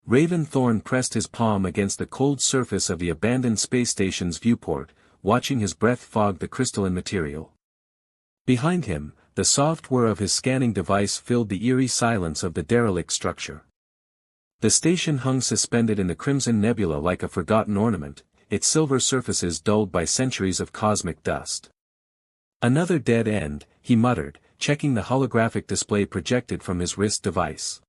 Raven Thorn pressed his palm against the cold surface of the abandoned space station's viewport, watching his breath fog the crystalline material. Behind him, the soft whir of his scanning device filled the eerie silence of the derelict structure. The station hung suspended in the crimson nebula like a forgotten ornament, its silver surfaces dulled by centuries of cosmic dust. Another dead end, he muttered, checking the holographic display projected from his wrist device.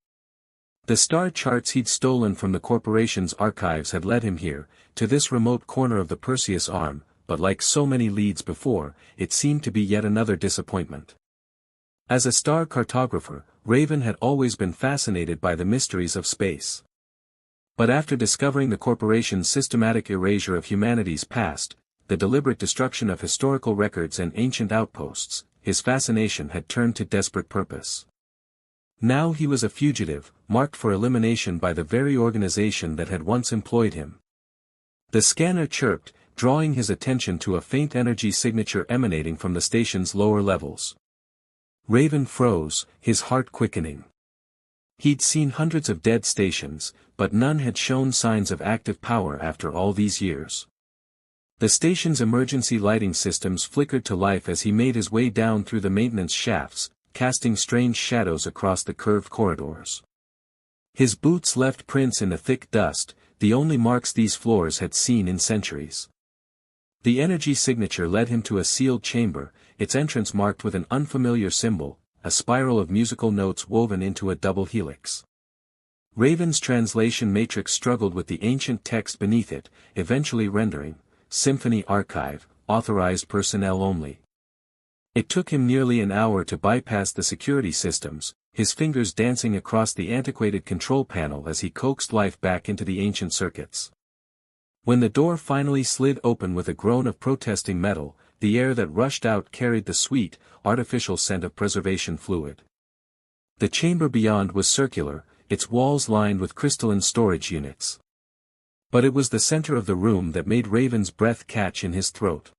The star charts he'd stolen from the corporation's archives had led him here, to this remote corner of the Perseus arm, but like so many leads before, it seemed to be yet another disappointment. As a star cartographer, Raven had always been fascinated by the mysteries of space. But after discovering the corporation's systematic erasure of humanity's past, the deliberate destruction of historical records and ancient outposts, his fascination had turned to desperate purpose. Now he was a fugitive, marked for elimination by the very organization that had once employed him. The scanner chirped, drawing his attention to a faint energy signature emanating from the station's lower levels. Raven froze, his heart quickening. He'd seen hundreds of dead stations, but none had shown signs of active power after all these years. The station's emergency lighting systems flickered to life as he made his way down through the maintenance shafts, casting strange shadows across the curved corridors. His boots left prints in the thick dust, the only marks these floors had seen in centuries. The energy signature led him to a sealed chamber, its entrance marked with an unfamiliar symbol, a spiral of musical notes woven into a double helix. Raven's translation matrix struggled with the ancient text beneath it, eventually rendering, "Symphony Archive, authorized personnel only." It took him nearly an hour to bypass the security systems, his fingers dancing across the antiquated control panel as he coaxed life back into the ancient circuits. When the door finally slid open with a groan of protesting metal, the air that rushed out carried the sweet, artificial scent of preservation fluid. The chamber beyond was circular, its walls lined with crystalline storage units. But it was the center of the room that made Raven's breath catch in his throat.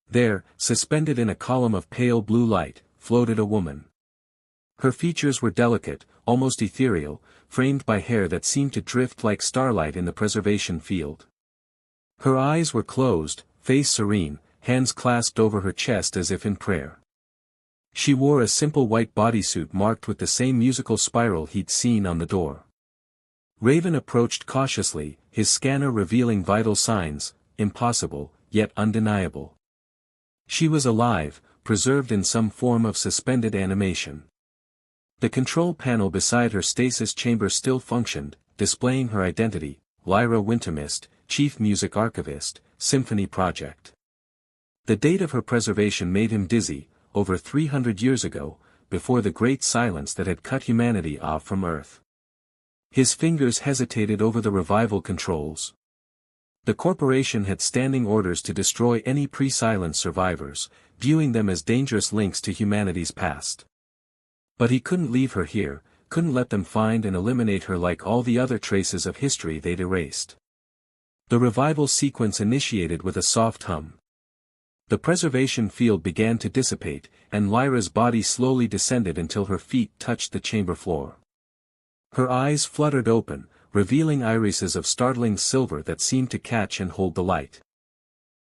There, suspended in a column of pale blue light, floated a woman. Her features were delicate, almost ethereal, framed by hair that seemed to drift like starlight in the preservation field. Her eyes were closed, face serene, hands clasped over her chest as if in prayer. She wore a simple white bodysuit marked with the same musical spiral he'd seen on the door. Raven approached cautiously, his scanner revealing vital signs, impossible, yet undeniable. She was alive, preserved in some form of suspended animation. The control panel beside her stasis chamber still functioned, displaying her identity, Lyra Wintermist, Chief Music Archivist, Symphony Project. The date of her preservation made him dizzy, over 300 years ago, before the great silence that had cut humanity off from Earth. His fingers hesitated over the revival controls. The corporation had standing orders to destroy any pre-silence survivors, viewing them as dangerous links to humanity's past. But he couldn't leave her here, couldn't let them find and eliminate her like all the other traces of history they'd erased. The revival sequence initiated with a soft hum. The preservation field began to dissipate, and Lyra's body slowly descended until her feet touched the chamber floor. Her eyes fluttered open, revealing irises of startling silver that seemed to catch and hold the light.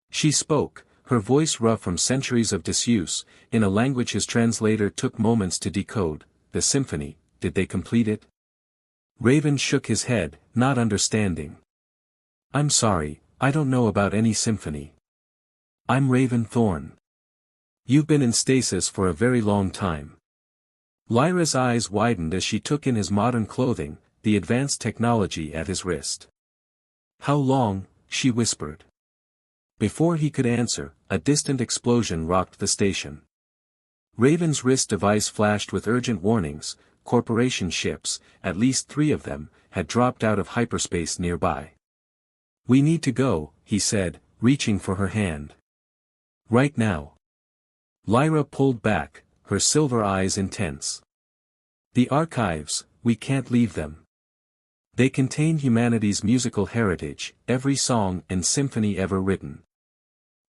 She spoke, her voice rough from centuries of disuse, in a language his translator took moments to decode. "The symphony, did they complete it?" Raven shook his head, not understanding. "I'm sorry, I don't know about any symphony. I'm Raven Thorn. You've been in stasis for a very long time." Lyra's eyes widened as she took in his modern clothing, the advanced technology at his wrist. "How long?" she whispered. Before he could answer, a distant explosion rocked the station. Raven's wrist device flashed with urgent warnings. Corporation ships, at least 3 of them, had dropped out of hyperspace nearby. "We need to go," he said, reaching for her hand. "Right now." Lyra pulled back, her silver eyes intense. "The archives, we can't leave them. They contain humanity's musical heritage, every song and symphony ever written.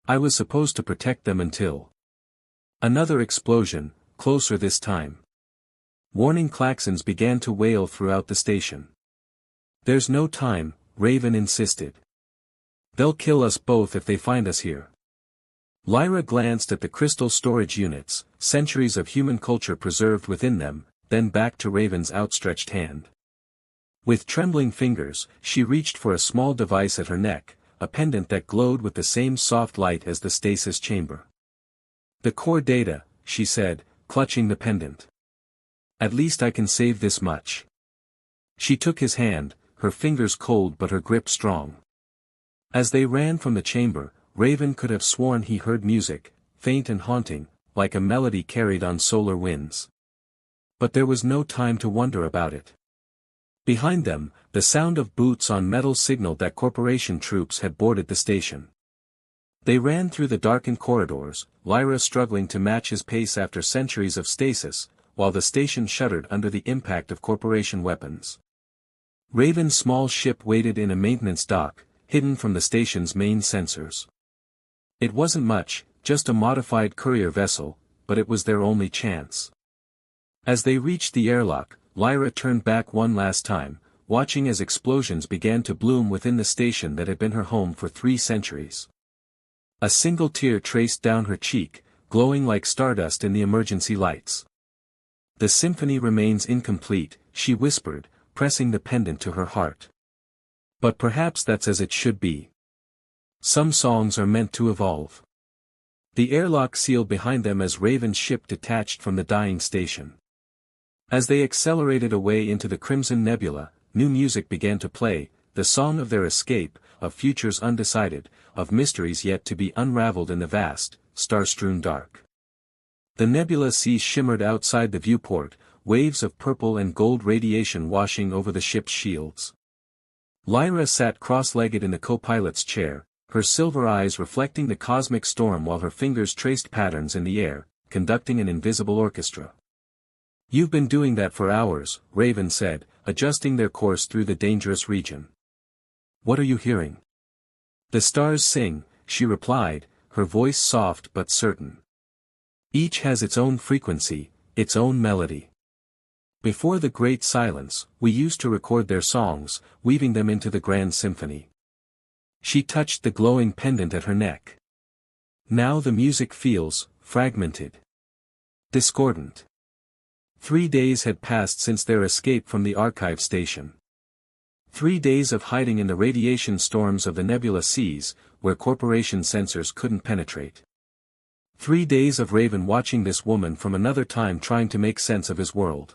I was supposed to protect them until..." Another explosion, closer this time. Warning klaxons began to wail throughout the station. There's no time, Raven insisted. They'll kill us both if they find us here. Lyra glanced at the crystal storage units, centuries of human culture preserved within them, then back to Raven's outstretched hand. With trembling fingers, she reached for a small device at her neck, a pendant that glowed with the same soft light as the stasis chamber. The core data, she said, clutching the pendant. At least I can save this much. She took his hand, her fingers cold but her grip strong. As they ran from the chamber, Raven could have sworn he heard music, faint and haunting, like a melody carried on solar winds. But there was no time to wonder about it. Behind them, the sound of boots on metal signaled that corporation troops had boarded the station. They ran through the darkened corridors, Lyra struggling to match his pace after centuries of stasis, while the station shuddered under the impact of corporation weapons. Raven's small ship waited in a maintenance dock, hidden from the station's main sensors. It wasn't much, just a modified courier vessel, but it was their only chance. As they reached the airlock, Lyra turned back one last time, watching as explosions began to bloom within the station that had been her home for 3 centuries. A single tear traced down her cheek, glowing like stardust in the emergency lights. The symphony remains incomplete, she whispered, pressing the pendant to her heart. But perhaps that's as it should be. Some songs are meant to evolve. The airlock sealed behind them as Raven's ship detached from the dying station. As they accelerated away into the Crimson Nebula, new music began to play, the song of their escape, of futures undecided, of mysteries yet to be unraveled in the vast, star-strewn dark. The nebula sea shimmered outside the viewport, waves of purple and gold radiation washing over the ship's shields. Lyra sat cross-legged in the co-pilot's chair, her silver eyes reflecting the cosmic storm while her fingers traced patterns in the air, conducting an invisible orchestra. "You've been doing that for hours," Raven said, adjusting their course through the dangerous region. "What are you hearing?" "The stars sing," she replied, her voice soft but certain. "Each has its own frequency, its own melody. Before the great silence, we used to record their songs, weaving them into the grand symphony." She touched the glowing pendant at her neck. "Now the music feels fragmented, discordant." 3 days had passed since their escape from the archive station. 3 days of hiding in the radiation storms of the nebula seas, where corporation sensors couldn't penetrate. 3 days of Raven watching this woman from another time trying to make sense of his world.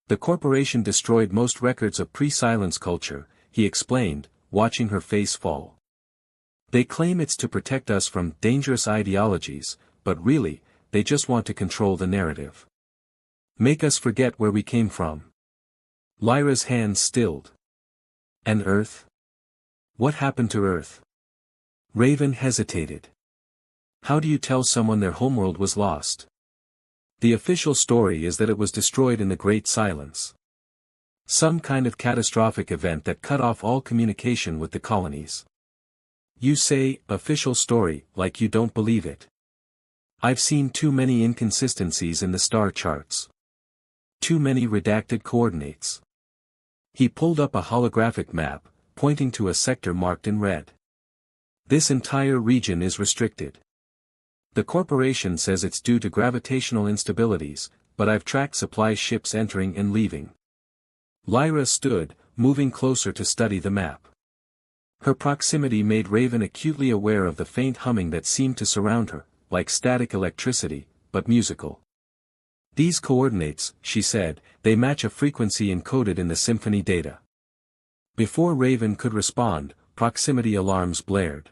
"The corporation destroyed most records of pre-silence culture," he explained, watching her face fall. "They claim it's to protect us from dangerous ideologies, but really, they just want to control the narrative. Make us forget where we came from." Lyra's hands stilled. "And Earth? What happened to Earth?" Raven hesitated. "How do you tell someone their homeworld was lost?" "The official story is that it was destroyed in the Great Silence. Some kind of catastrophic event that cut off all communication with the colonies." "You say, official story, like you don't believe it. I've seen too many inconsistencies in the star charts. Too many redacted coordinates." He pulled up a holographic map, pointing to a sector marked in red. "This entire region is restricted. The corporation says it's due to gravitational instabilities, but I've tracked supply ships entering and leaving." Lyra stood, moving closer to study the map. Her proximity made Raven acutely aware of the faint humming that seemed to surround her, like static electricity, but musical. "These coordinates," she said, "they match a frequency encoded in the symphony data." Before Raven could respond, proximity alarms blared.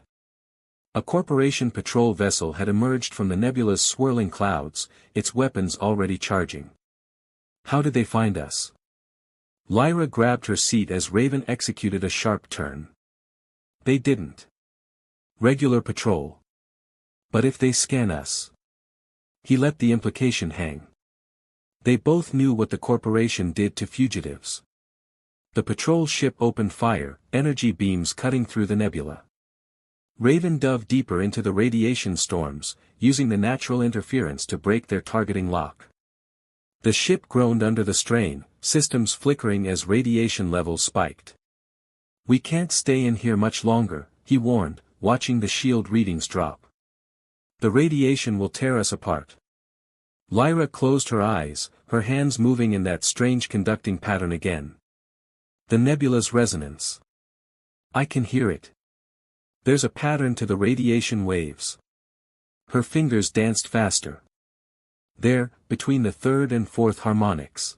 A corporation patrol vessel had emerged from the nebula's swirling clouds, its weapons already charging. "How did they find us?" Lyra grabbed her seat as Raven executed a sharp turn. "They didn't. Regular patrol. But if they scan us?" He let the implication hang. "They both knew what the corporation did to fugitives." The patrol ship opened fire, energy beams cutting through the nebula. Raven dove deeper into the radiation storms, using the natural interference to break their targeting lock. The ship groaned under the strain, systems flickering as radiation levels spiked. We can't stay in here much longer, he warned, watching the shield readings drop. The radiation will tear us apart. Lyra closed her eyes, her hands moving in that strange conducting pattern again. The nebula's resonance. I can hear it. There's a pattern to the radiation waves. Her fingers danced faster. There, between the third and fourth harmonics.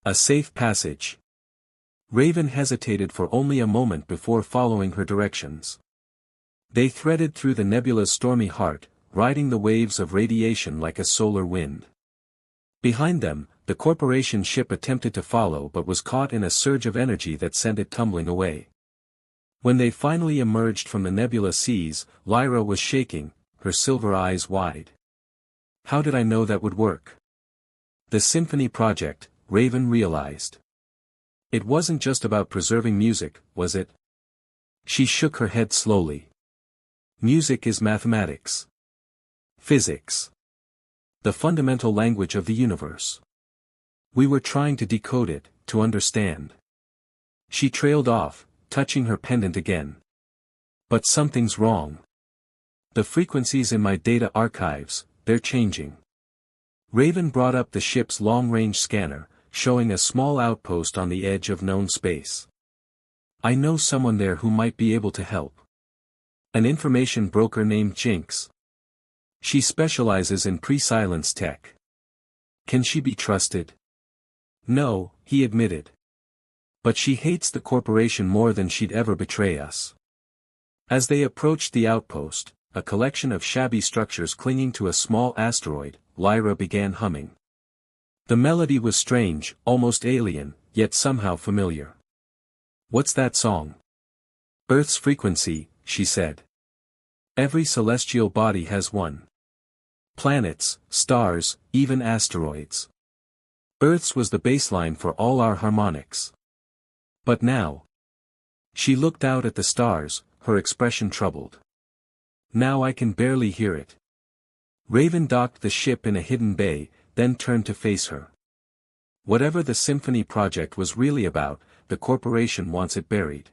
A safe passage. Raven hesitated for only a moment before following her directions. They threaded through the nebula's stormy heart, riding the waves of radiation like a solar wind. Behind them, the corporation ship attempted to follow but was caught in a surge of energy that sent it tumbling away. When they finally emerged from the nebula seas, Lyra was shaking, her silver eyes wide. How did I know that would work? The Symphony Project, Raven realized. It wasn't just about preserving music, was it? She shook her head slowly. Music is mathematics. Physics. The fundamental language of the universe. We were trying to decode it, to understand. She trailed off, touching her pendant again. But something's wrong. The frequencies in my data archives, they're changing. Raven brought up the ship's long-range scanner, showing a small outpost on the edge of known space. I know someone there who might be able to help. An information broker named Jinx. She specializes in pre-silence tech. Can she be trusted? No, he admitted. But she hates the corporation more than she'd ever betray us. As they approached the outpost, a collection of shabby structures clinging to a small asteroid, Lyra began humming. The melody was strange, almost alien, yet somehow familiar. What's that song? Earth's frequency, she said. Every celestial body has one. Planets, stars, even asteroids. Earth's was the baseline for all our harmonics. But now. She looked out at the stars, her expression troubled. Now I can barely hear it. Raven docked the ship in a hidden bay, then turned to face her. Whatever the Symphony Project was really about, the corporation wants it buried.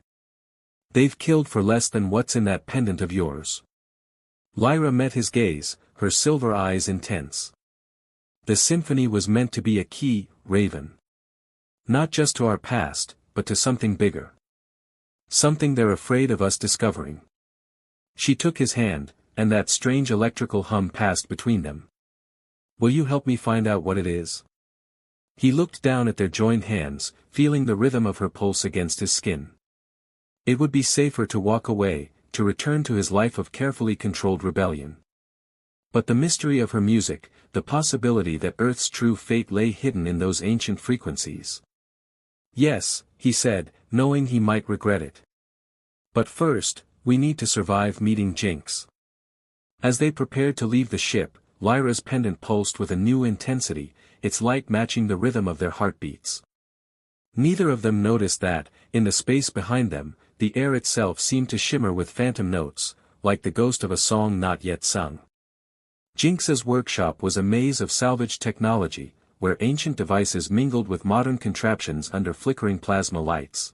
They've killed for less than what's in that pendant of yours. Lyra met his gaze, her silver eyes intense. The symphony was meant to be a key, Raven. Not just to our past, but to something bigger. Something they're afraid of us discovering. She took his hand, and that strange electrical hum passed between them. Will you help me find out what it is? He looked down at their joined hands, feeling the rhythm of her pulse against his skin. It would be safer to walk away, to return to his life of carefully controlled rebellion. But the mystery of her music, the possibility that Earth's true fate lay hidden in those ancient frequencies. Yes, he said, knowing he might regret it. But first, we need to survive meeting Jinx. As they prepared to leave the ship, Lyra's pendant pulsed with a new intensity, its light matching the rhythm of their heartbeats. Neither of them noticed that, in the space behind them, the air itself seemed to shimmer with phantom notes, like the ghost of a song not yet sung. Jinx's workshop was a maze of salvaged technology, where ancient devices mingled with modern contraptions under flickering plasma lights.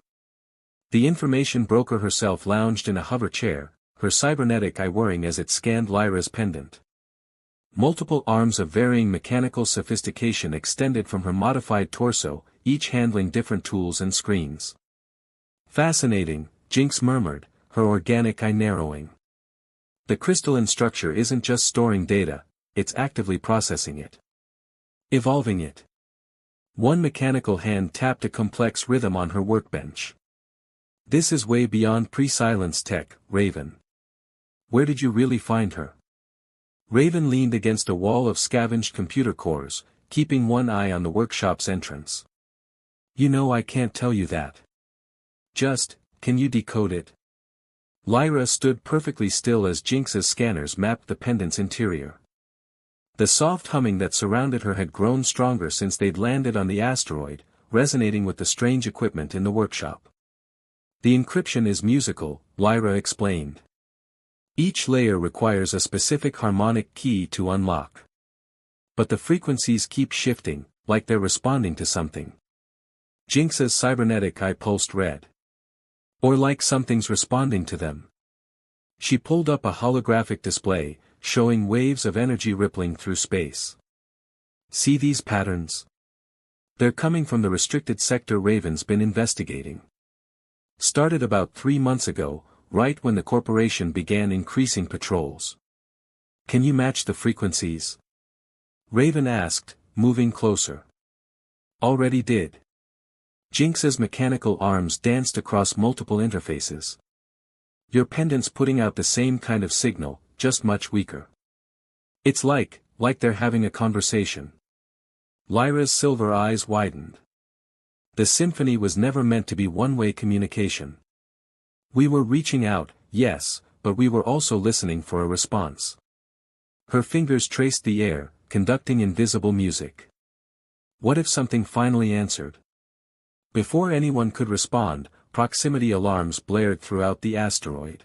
The information broker herself lounged in a hover chair, her cybernetic eye whirring as it scanned Lyra's pendant. Multiple arms of varying mechanical sophistication extended from her modified torso, each handling different tools and screens. Fascinating, Jinx murmured, her organic eye narrowing. The crystalline structure isn't just storing data, it's actively processing it. Evolving it. One mechanical hand tapped a complex rhythm on her workbench. This is way beyond pre-silence tech, Raven. Where did you really find her? Raven leaned against a wall of scavenged computer cores, keeping one eye on the workshop's entrance. You know I can't tell you that. Just, can you decode it? Lyra stood perfectly still as Jinx's scanners mapped the pendant's interior. The soft humming that surrounded her had grown stronger since they'd landed on the asteroid, resonating with the strange equipment in the workshop. The encryption is musical, Lyra explained. Each layer requires a specific harmonic key to unlock. But the frequencies keep shifting, like they're responding to something. Jinx's cybernetic eye pulsed red. Or like something's responding to them. She pulled up a holographic display, showing waves of energy rippling through space. See these patterns? They're coming from the restricted sector Raven's been investigating. Started about 3 months ago, right when the corporation began increasing patrols. Can you match the frequencies? Raven asked, moving closer. Already did. Jinx's mechanical arms danced across multiple interfaces. Your pendant's putting out the same kind of signal, just much weaker. It's like they're having a conversation. Lyra's silver eyes widened. The symphony was never meant to be one-way communication. We were reaching out, yes, but we were also listening for a response. Her fingers traced the air, conducting invisible music. What if something finally answered? Before anyone could respond, proximity alarms blared throughout the asteroid.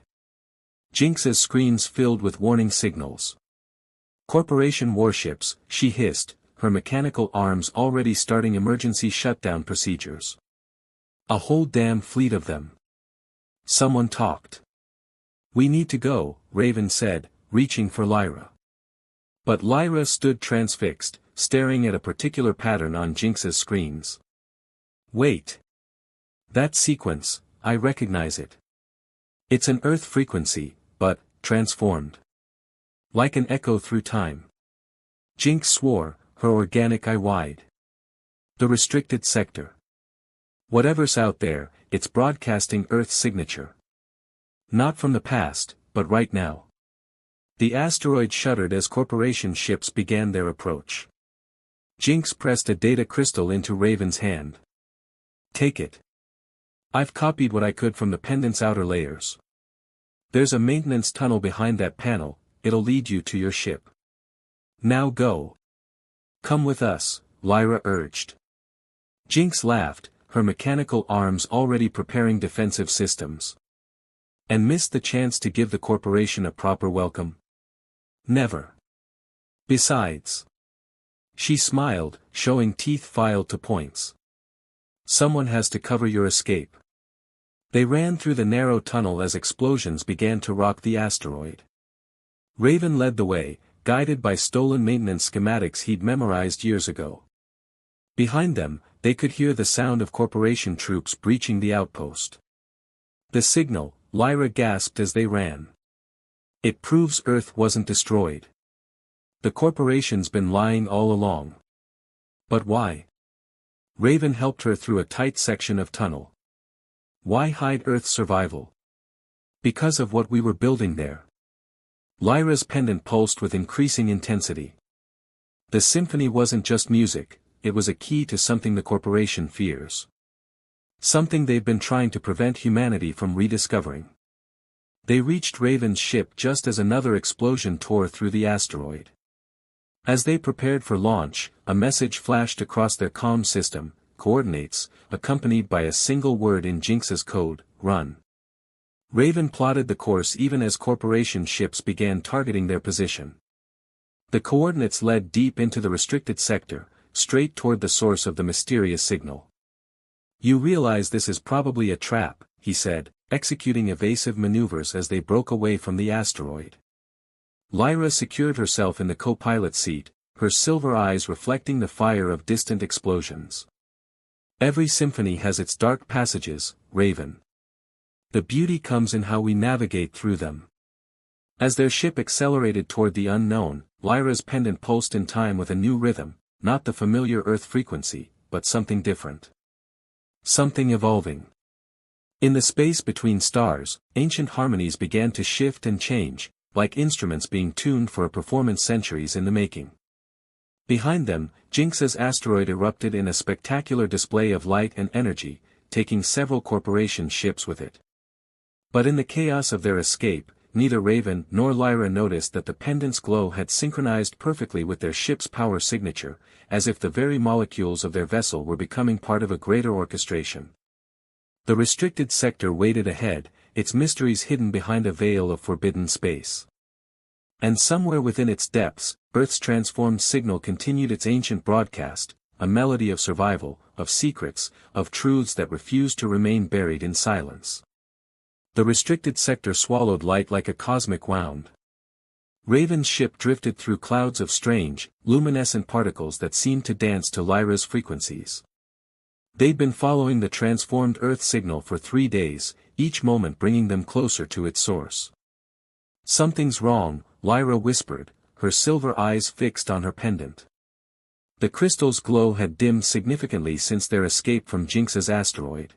Jinx's screens filled with warning signals. Corporation warships, she hissed, her mechanical arms already starting emergency shutdown procedures. A whole damn fleet of them. Someone talked. We need to go, Raven said, reaching for Lyra. But Lyra stood transfixed, staring at a particular pattern on Jinx's screens. Wait. That sequence, I recognize it. It's an Earth frequency, but transformed. Like an echo through time. Jinx swore, her organic eye wide. The restricted sector. Whatever's out there, it's broadcasting Earth's signature. Not from the past, but right now. The asteroid shuddered as corporation ships began their approach. Jinx pressed a data crystal into Raven's hand. Take it. I've copied what I could from the pendant's outer layers. There's a maintenance tunnel behind that panel, it'll lead you to your ship. Now go. Come with us, Lyra urged. Jinx laughed, her mechanical arms already preparing defensive systems. And missed the chance to give the corporation a proper welcome? Never. Besides. She smiled, showing teeth filed to points. Someone has to cover your escape. They ran through the narrow tunnel as explosions began to rock the asteroid. Raven led the way, guided by stolen maintenance schematics he'd memorized years ago. Behind them, they could hear the sound of corporation troops breaching the outpost. The signal, Lyra gasped as they ran. It proves Earth wasn't destroyed. The corporation's been lying all along. But why? Raven helped her through a tight section of tunnel. Why hide Earth's survival? Because of what we were building there. Lyra's pendant pulsed with increasing intensity. The symphony wasn't just music, it was a key to something the corporation fears. Something they've been trying to prevent humanity from rediscovering. They reached Raven's ship just as another explosion tore through the asteroid. As they prepared for launch, a message flashed across their comm system, coordinates, accompanied by a single word in Jinx's code, run. Raven plotted the course even as corporation ships began targeting their position. The coordinates led deep into the restricted sector, straight toward the source of the mysterious signal. You realize this is probably a trap, he said, executing evasive maneuvers as they broke away from the asteroid. Lyra secured herself in the co-pilot seat, her silver eyes reflecting the fire of distant explosions. Every symphony has its dark passages, Raven. The beauty comes in how we navigate through them. As their ship accelerated toward the unknown, Lyra's pendant pulsed in time with a new rhythm, not the familiar Earth frequency, but something different. Something evolving. In the space between stars, ancient harmonies began to shift and change, like instruments being tuned for a performance centuries in the making. Behind them, Jinx's asteroid erupted in a spectacular display of light and energy, taking several corporation ships with it. But in the chaos of their escape, neither Raven nor Lyra noticed that the pendant's glow had synchronized perfectly with their ship's power signature, as if the very molecules of their vessel were becoming part of a greater orchestration. The restricted sector waited ahead, its mysteries hidden behind a veil of forbidden space. And somewhere within its depths, Earth's transformed signal continued its ancient broadcast, a melody of survival, of secrets, of truths that refused to remain buried in silence. The restricted sector swallowed light like a cosmic wound. Raven's ship drifted through clouds of strange, luminescent particles that seemed to dance to Lyra's frequencies. They'd been following the transformed Earth signal for 3 days, each moment bringing them closer to its source. "Something's wrong," Lyra whispered, her silver eyes fixed on her pendant. The crystal's glow had dimmed significantly since their escape from Jinx's asteroid.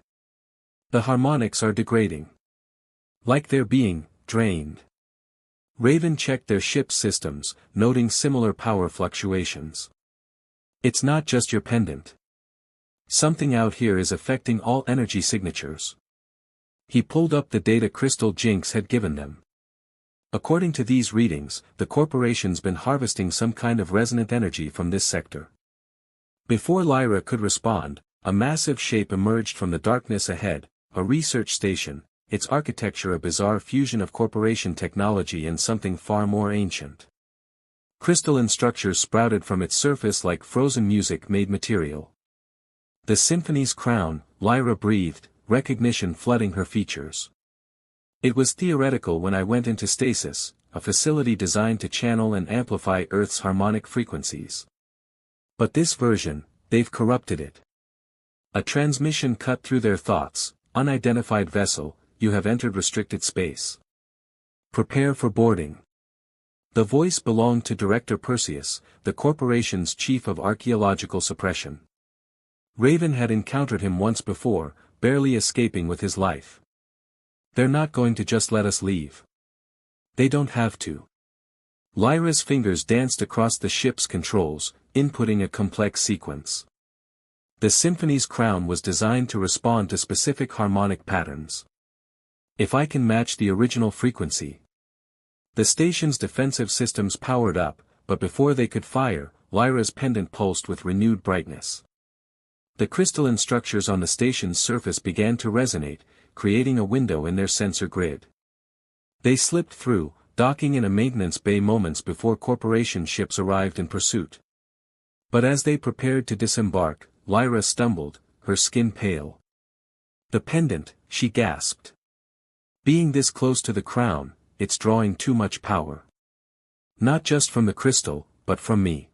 "The harmonics are degrading. Like they're being drained." Raven checked their ship's systems, noting similar power fluctuations. "It's not just your pendant. Something out here is affecting all energy signatures." He pulled up the data crystal Jinx had given them. "According to these readings, the corporation's been harvesting some kind of resonant energy from this sector." Before Lyra could respond, a massive shape emerged from the darkness ahead, a research station, its architecture a bizarre fusion of corporation technology and something far more ancient. Crystalline structures sprouted from its surface like frozen music-made material. "The symphony's crown," Lyra breathed, recognition flooding her features. "It was theoretical when I went into stasis, a facility designed to channel and amplify Earth's harmonic frequencies. But this version, they've corrupted it." A transmission cut through their thoughts. "Unidentified vessel, you have entered restricted space. Prepare for boarding." The voice belonged to Director Perseus, the corporation's chief of archaeological suppression. Raven had encountered him once before, barely escaping with his life. "They're not going to just let us leave. They don't have to." Lyra's fingers danced across the ship's controls, inputting a complex sequence. The symphony's crown was designed to respond to specific harmonic patterns. "If I can match the original frequency." The station's defensive systems powered up, but before they could fire, Lyra's pendant pulsed with renewed brightness. The crystalline structures on the station's surface began to resonate, creating a window in their sensor grid. They slipped through, docking in a maintenance bay moments before corporation ships arrived in pursuit. But as they prepared to disembark, Lyra stumbled, her skin pale. "The pendant," she gasped. "Being this close to the crown, it's drawing too much power. Not just from the crystal, but from me."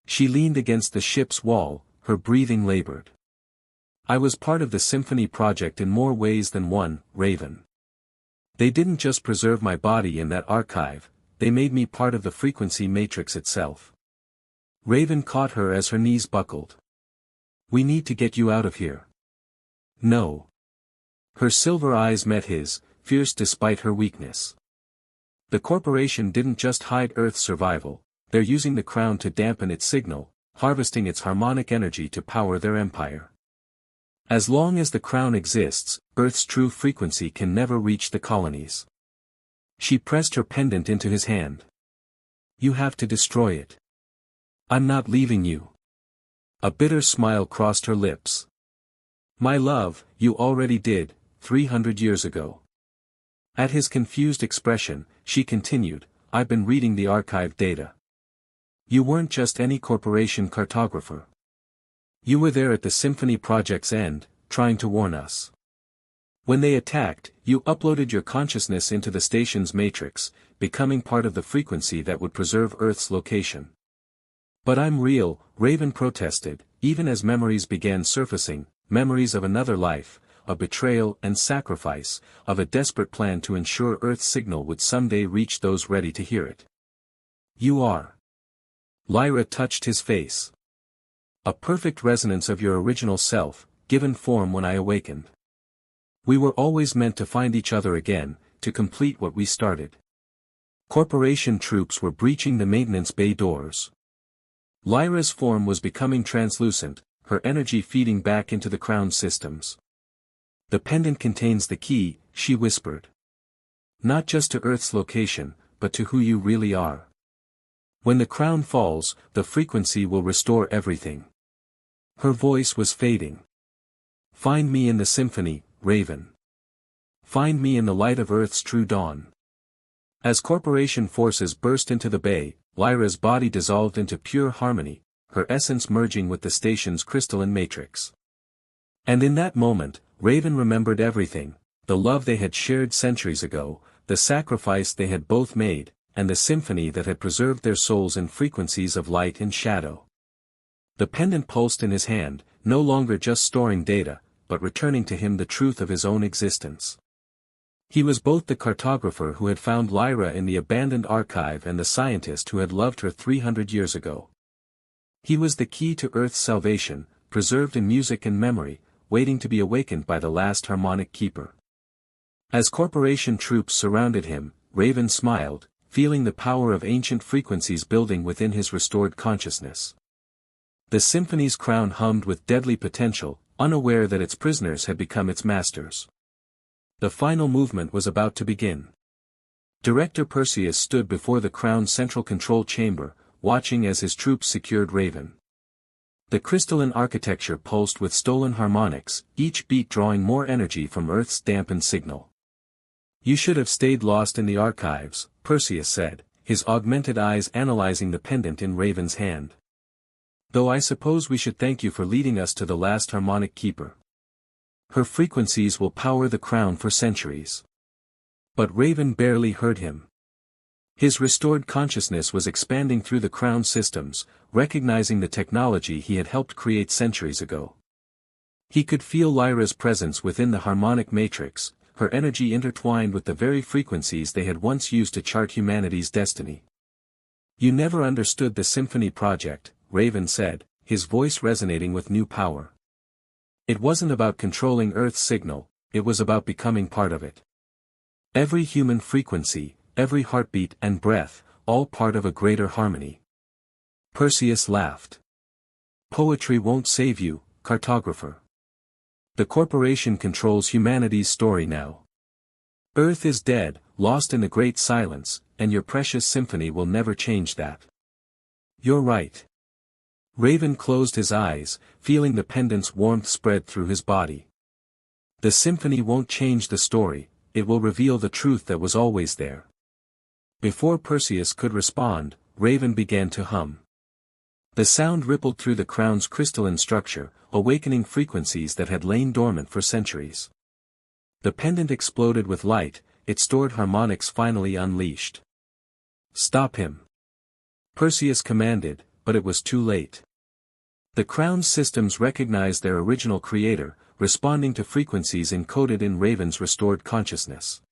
She leaned against the ship's wall, her breathing labored. "I was part of the Symphony project in more ways than one, Raven. They didn't just preserve my body in that archive, they made me part of the frequency matrix itself." Raven caught her as her knees buckled. "We need to get you out of here." "No." Her silver eyes met his, fierce despite her weakness. "The corporation didn't just hide Earth's survival, they're using the crown to dampen its signal, harvesting its harmonic energy to power their empire. As long as the crown exists, Earth's true frequency can never reach the colonies." She pressed her pendant into his hand. "You have to destroy it. I'm not leaving you." A bitter smile crossed her lips. "My love, you already did, 300 years ago." At his confused expression, she continued, "I've been reading the archived data. You weren't just any corporation cartographer. You were there at the Symphony Project's end, trying to warn us. When they attacked, you uploaded your consciousness into the station's matrix, becoming part of the frequency that would preserve Earth's location." "But I'm real," Raven protested, even as memories began surfacing, memories of another life, of betrayal and sacrifice, of a desperate plan to ensure Earth's signal would someday reach those ready to hear it. "You are." Lyra touched his face. "A perfect resonance of your original self, given form when I awakened. We were always meant to find each other again, to complete what we started." Corporation troops were breaching the maintenance bay doors. Lyra's form was becoming translucent, her energy feeding back into the crown systems. "The pendant contains the key," she whispered. "Not just to Earth's location, but to who you really are. When the crown falls, the frequency will restore everything." Her voice was fading. "Find me in the symphony, Raven. Find me in the light of Earth's true dawn." As corporation forces burst into the bay, Lyra's body dissolved into pure harmony, her essence merging with the station's crystalline matrix. And in that moment, Raven remembered everything, the love they had shared centuries ago, the sacrifice they had both made, and the symphony that had preserved their souls in frequencies of light and shadow. The pendant pulsed in his hand, no longer just storing data, but returning to him the truth of his own existence. He was both the cartographer who had found Lyra in the abandoned archive and the scientist who had loved her 300 years ago. He was the key to Earth's salvation, preserved in music and memory, waiting to be awakened by the last harmonic keeper. As corporation troops surrounded him, Raven smiled, feeling the power of ancient frequencies building within his restored consciousness. The symphony's crown hummed with deadly potential, unaware that its prisoners had become its masters. The final movement was about to begin. Director Perseus stood before the crown's central control chamber, watching as his troops secured Raven. The crystalline architecture pulsed with stolen harmonics, each beat drawing more energy from Earth's dampened signal. "You should have stayed lost in the archives," Perseus said, his augmented eyes analyzing the pendant in Raven's hand. "Though I suppose we should thank you for leading us to the last harmonic keeper. Her frequencies will power the crown for centuries." But Raven barely heard him. His restored consciousness was expanding through the crown systems, recognizing the technology he had helped create centuries ago. He could feel Lyra's presence within the harmonic matrix, her energy intertwined with the very frequencies they had once used to chart humanity's destiny. "You never understood the Symphony Project," Raven said, his voice resonating with new power. "It wasn't about controlling Earth's signal, it was about becoming part of it. Every human frequency, every heartbeat and breath, all part of a greater harmony." Perseus laughed. "Poetry won't save you, cartographer. The corporation controls humanity's story now. Earth is dead, lost in the great silence, and your precious symphony will never change that." "You're right." Raven closed his eyes, feeling the pendant's warmth spread through his body. "The symphony won't change the story, it will reveal the truth that was always there." Before Perseus could respond, Raven began to hum. The sound rippled through the crown's crystalline structure, awakening frequencies that had lain dormant for centuries. The pendant exploded with light, its stored harmonics finally unleashed. "Stop him!" Perseus commanded, but it was too late. The crown's systems recognized their original creator, responding to frequencies encoded in Raven's restored consciousness.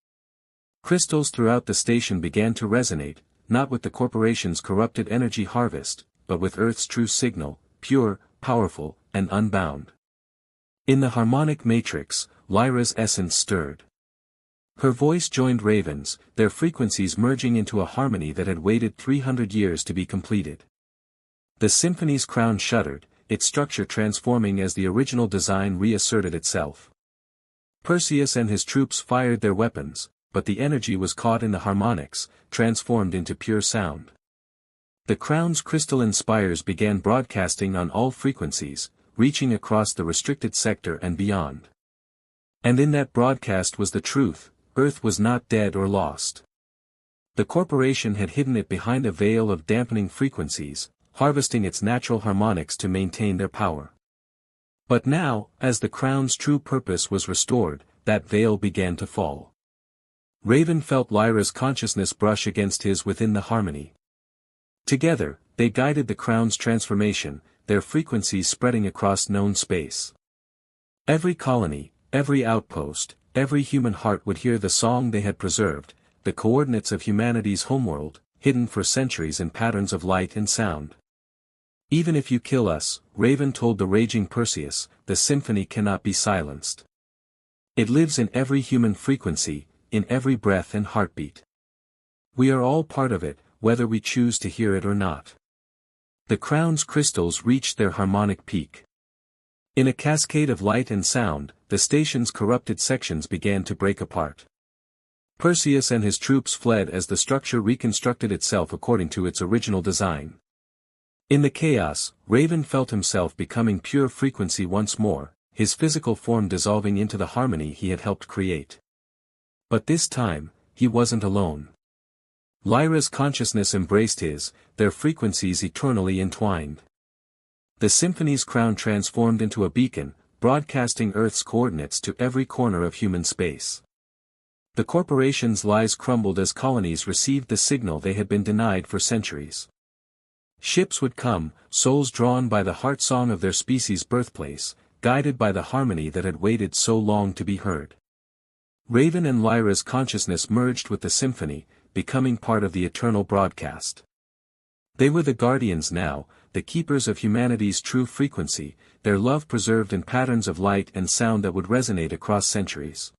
Crystals throughout the station began to resonate, not with the corporation's corrupted energy harvest, but with Earth's true signal, pure, powerful, and unbound. In the harmonic matrix, Lyra's essence stirred. Her voice joined Raven's, their frequencies merging into a harmony that had waited 300 years to be completed. The symphony's crown shuddered, its structure transforming as the original design reasserted itself. Perseus and his troops fired their weapons, but the energy was caught in the harmonics, transformed into pure sound. The crown's crystalline spires began broadcasting on all frequencies, reaching across the restricted sector and beyond. And in that broadcast was the truth: Earth was not dead or lost. The corporation had hidden it behind a veil of dampening frequencies, harvesting its natural harmonics to maintain their power. But now, as the crown's true purpose was restored, that veil began to fall. Raven felt Lyra's consciousness brush against his within the harmony. Together, they guided the crown's transformation, their frequencies spreading across known space. Every colony, every outpost, every human heart would hear the song they had preserved, the coordinates of humanity's homeworld, hidden for centuries in patterns of light and sound. "Even if you kill us," Raven told the raging Perseus, "the symphony cannot be silenced. It lives in every human frequency, in every breath and heartbeat. We are all part of it, whether we choose to hear it or not." The crown's crystals reached their harmonic peak. In a cascade of light and sound, the station's corrupted sections began to break apart. Perseus and his troops fled as the structure reconstructed itself according to its original design. In the chaos, Raven felt himself becoming pure frequency once more, his physical form dissolving into the harmony he had helped create. But this time, he wasn't alone. Lyra's consciousness embraced his, their frequencies eternally entwined. The symphony's crown transformed into a beacon, broadcasting Earth's coordinates to every corner of human space. The corporations' lies crumbled as colonies received the signal they had been denied for centuries. Ships would come, souls drawn by the heart song of their species' birthplace, guided by the harmony that had waited so long to be heard. Raven and Lyra's consciousness merged with the symphony, becoming part of the eternal broadcast. They were the guardians now, the keepers of humanity's true frequency, their love preserved in patterns of light and sound that would resonate across centuries.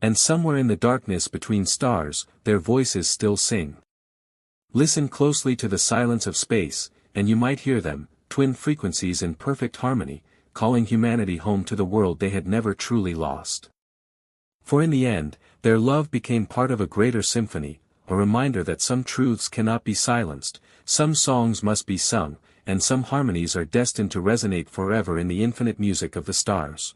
And somewhere in the darkness between stars, their voices still sing. Listen closely to the silence of space, and you might hear them, twin frequencies in perfect harmony, calling humanity home to the world they had never truly lost. For in the end, their love became part of a greater symphony, a reminder that some truths cannot be silenced, some songs must be sung, and some harmonies are destined to resonate forever in the infinite music of the stars.